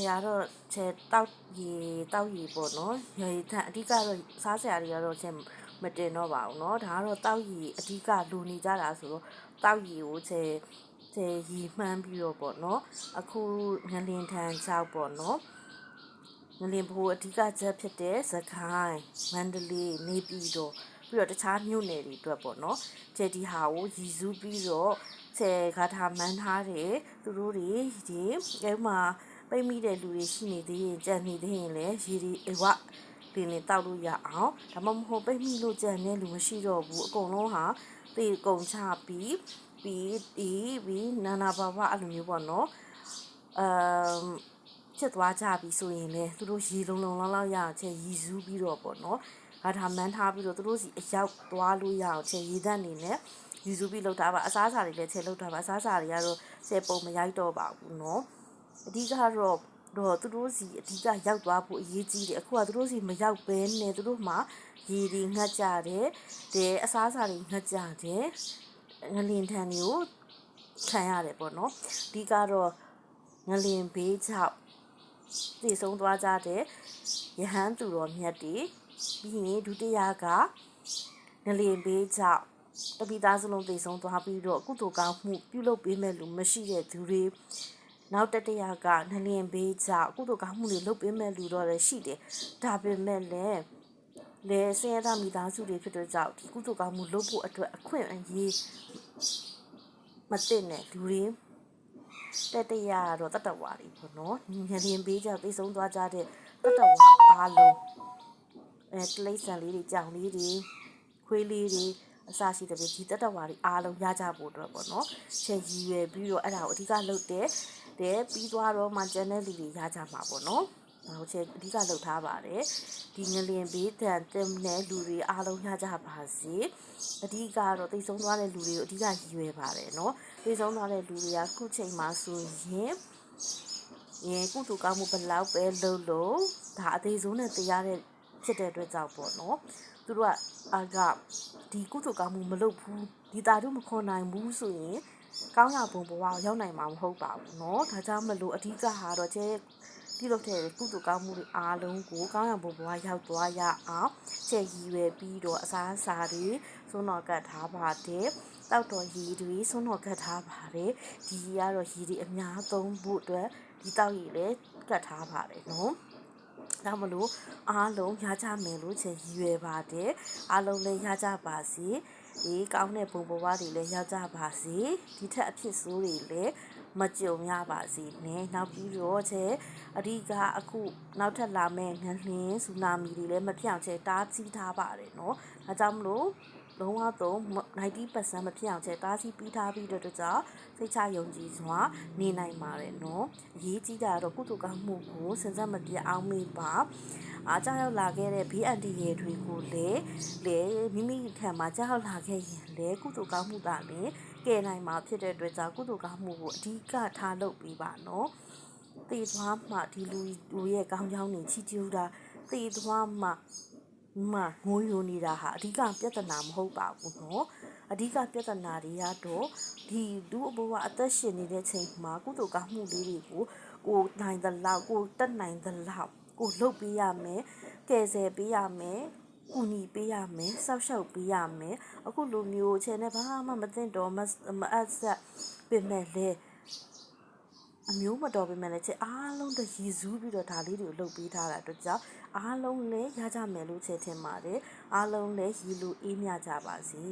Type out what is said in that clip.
ကတော့ချဲတောက်ရီပေါ့နော်ရေထအဓိကတော့စားစရာတွေကတော့ချဲမတင်တော့ပါဘူးเนาะဒါကတော့တောက်ရီအဓိကလူနေကြတာဆိုတော့တောက်ရီကိုချဲရီမှန်းပြီးတော့ပေါ့နော်အခုငလင်ထန်ချောက်ပေါ့နော်ငလင်ဖိုးအဓိကချက်ဖြစ်တဲ့စကိုင်းမန္တလေးနေပြည်တော်ပြီးတော့တခြားမြို့နယ်တွေအတွက်ပေါ့နော်ချဲဒီဟာကိုရည်စူးပြီးတော့ချဲဂါထာမှန်းထားတယ်သူတို့တွေဒီအဲမှာပိတ်မိတဲ့လူတွေရှိနေသေးရင်ကြံနေသေးရင်လည်းရေဒီဝပင်တောက်လို့ရအောင်ဒါမှမဟုတ်ပိတ်မိလို့ကြံနေလူမရှိတော့ဘူးအကုန်လုံးဟာတေကုံချပြီးနာနာဘာဝအဲ့လိုမျိုးပေါ့နော်ဖြစ်သွားကြပြီဆိုရင်လည်းသူတို့ရေလုံးလောက်ရအောင်ချဲရည်စူးပြီးတော့ပေါ့နော်ဂါထာမှန်းထားပြီးတော့သူတို့စီအရောက်သွားလို့ရအောင်ချဲရေသက်နေနဲ့ယူစုပြီးလောက်တာပါအစားအစာတွေလည်းချဲလောက်တာပါအစားအစာတွေကတော့ဆယ်ပုံမရိုက်တော့ပါဘူးเนาะအဓိကတော့သူတို့စီအဓိကရောက်သွားဖို့အရေးကြီးတယ်အခုကသူတို့စီမရောက်ဘဲနဲ့သူတို့မှရေတွေငတ်ကြတယ်အစားအစာတွေငတ်ကြတယ်ငလင်ထန်တွေကိုခံရတယ်ပေါ့နော်အဓိကတော့ငလင်ဘေးချောက်တည်ဆုံးသွားကြတဲ့ရဟန်းသူတော်မြတ်တွေပြီးရင်ဒုတိယကငလင်ဘေးချောက်တပိသားစလုံးတည်ဆုံးသွားပြီးတော့ကုသိုလ်ကောင်းမှုပြုလုပ်ပေးမဲ့လူမရှိတဲ့သူတွေနောက်တတိယကငလင်ဘေးချောက်ကုသိုလ်ကောင်းမှုတွေလုပ်ပေးမဲ့လူတော့လည်းရှိတယ်ဒါပေမဲ့လည်းဆင်းရဲသားမိသားစုတွေဖြစ်တဲ့ကြောင့်ဒီကုသိုလ်ကောင်းမှုလုပ်ဖို့အတွက်အခွင့်အရေးမသိနဲ့လူတွေတတိယကတော့တတဝါတွေပေါ့နော်ငလင်ဘေးချောက်တည်ဆုံးသွားကြတဲ့တတဝါအားလုံးတလိဆန်လေးတွေကြောင်လေးတွေခွေးလေးတွေအစာရှိတဲ့ဒီတတဝါတွေအားလုံးရကြဖို့အတွက်ပေါ့နော်ချဲရည်ရွယ်ပြီးတော့အဲ့ဒါကိုအဓိကလုပ်တဲ့ပြီးသွားတော့မှကျန်တဲ့လူတွေရကြမှာပေါ့နော်ဒါကိုချဲအဓိကလုပ်ထားပါတယ်ဒီငလင်ဘေးတန်တင်တဲ့လူတွေအားလုံးရကြပါစေအဓိကတော့တိတ်ဆုံးသွားတဲ့လူတွေကိုအဓိကရည်ရွယ်ပါတယ်နော်တိတ်ဆုံးသွားတဲ့လူတွေကခုချိန်မှာဆိုရင်ကုသိုလ်ကောင်းမှုဘလောက်ပဲလုပ်လို့ဒါအသေးဆုံးနဲ့တရားတဲ့ဖြစ်တဲ့အတွက်ကြောင့်ပေါ့နော်သူတို့ကဒီကုသိုလ်ကောင်းမှုမလုပ်ဘူးဒီတာတို့မခွန်နိုင်ဘူးဆိုရင်ကောင်းရဘုံဘဝကိုရောက်နိုင်မှာမဟုတ်ပါဘူးเนาะဒါကြောင့်မလို့အဓိကဟာတော့ကျဲပြုလုပ်တဲ့ကုသိုလ်ကောင်းမှုတွေအားလုံးကိုကောင်းရဘုံဘဝရောက်သွားရအောင်ကျဲရည်ရွယ်ပြီးတော့အစားအစာတွေစွန့်တော်ကတ်ထားပါတယ်တောက်တော်ရည်တွေစွန့်တော်ကတ်ထားပါတယ်ဒီကတော့ရည်တွေအများသုံးဖို့အတွက်ဒီတောက်ရည်လည်းကတ်ထားပါတယ်เนาะဒါမလို့အားလုံးရကြမယ်လို့ချေရည်ရွယ်ပါတယ်အားလုံးလည်းရကြပါစေဒီကောင်းတဲ့ဘုံဘဝတွေလည်းရကြပါစေဒီထက်အဖြစ်ဆိုးတွေလည်းမကြုံရပါစေနဲ့နောက်ပြီးတော့ချေအဓိကအခုနောက်ထပ်လာမယ့်ငလင်းဆူနာမီတွေလည်းမပြောင်းချေတားဆီးထားပါတယ်เนาะဒါကြောင့်မလို့လုံးဝတော့90%မဖြစ်အောင်ချဲတားဆီးပြီးထားပြီးတော့ကြောင့်စိတ်ချယုံကြည်စွာနေနိုင်ပါတယ်နော်အရေးကြီးတာတော့ကုသိုလ်ကောင်းမှုကိုစင်စက်မပြတ်အောင်မေးပါကြောက်ရောက်လာခဲ့တဲ့ဘေးအန္တရာယ်တွေကိုလည်းမိမိခံမှာကြောက်ရောက်လာခဲ့ရင်လည်းကုသိုလ်ကောင်းမှုကလည်းကယ်နိုင်မှာဖြစ်တဲ့အတွက်ကြောင့်ကုသိုလ်ကောင်းမှုကိုအဓိကထားလုပ်ပေးပါနော်တည်သွားမှဒီလူရဲ့ကောင်းကြောင်းတွေချီးကျူးတာတည်သွားမှငိုယိုနေတာဟာအဓိကပြဿနာမဟုတ်ပါဘူးเนาะအဓိကပြဿနာတွေကတော့ဒီလူအဘဝအသက်ရှင်နေတဲ့ချိန်မှာကုသိုလ်ကောင်းမှုလေးတွေကိုကိုနိုင်သလောက်ကိုတက်နိုင်သလောက်ကိုလုပ်ပေးရမယ်ကယ်ဆယ်ပေးရမယ်ကူညီပေးရမယ်စောက်ရှောက်ပေးရမယ်အခုလိုမျိုးချဲနဲ့ဘာမှမသိတော့မအပ်ဆက်ပြင်မဲ့လေအမျိုးမတော်ပေမဲ့လည်းချဲအားလုံးတရည်စူးပြီးတော့ဒါလေးတွေကိုလုပ်ပေးထားတာအတွက်ကြောင့်အားလုံးလည်းရကြမယ်လို့ချဲထင်ပါတယ်အားလုံးလည်းရည်လူအေးမြကြပါစေ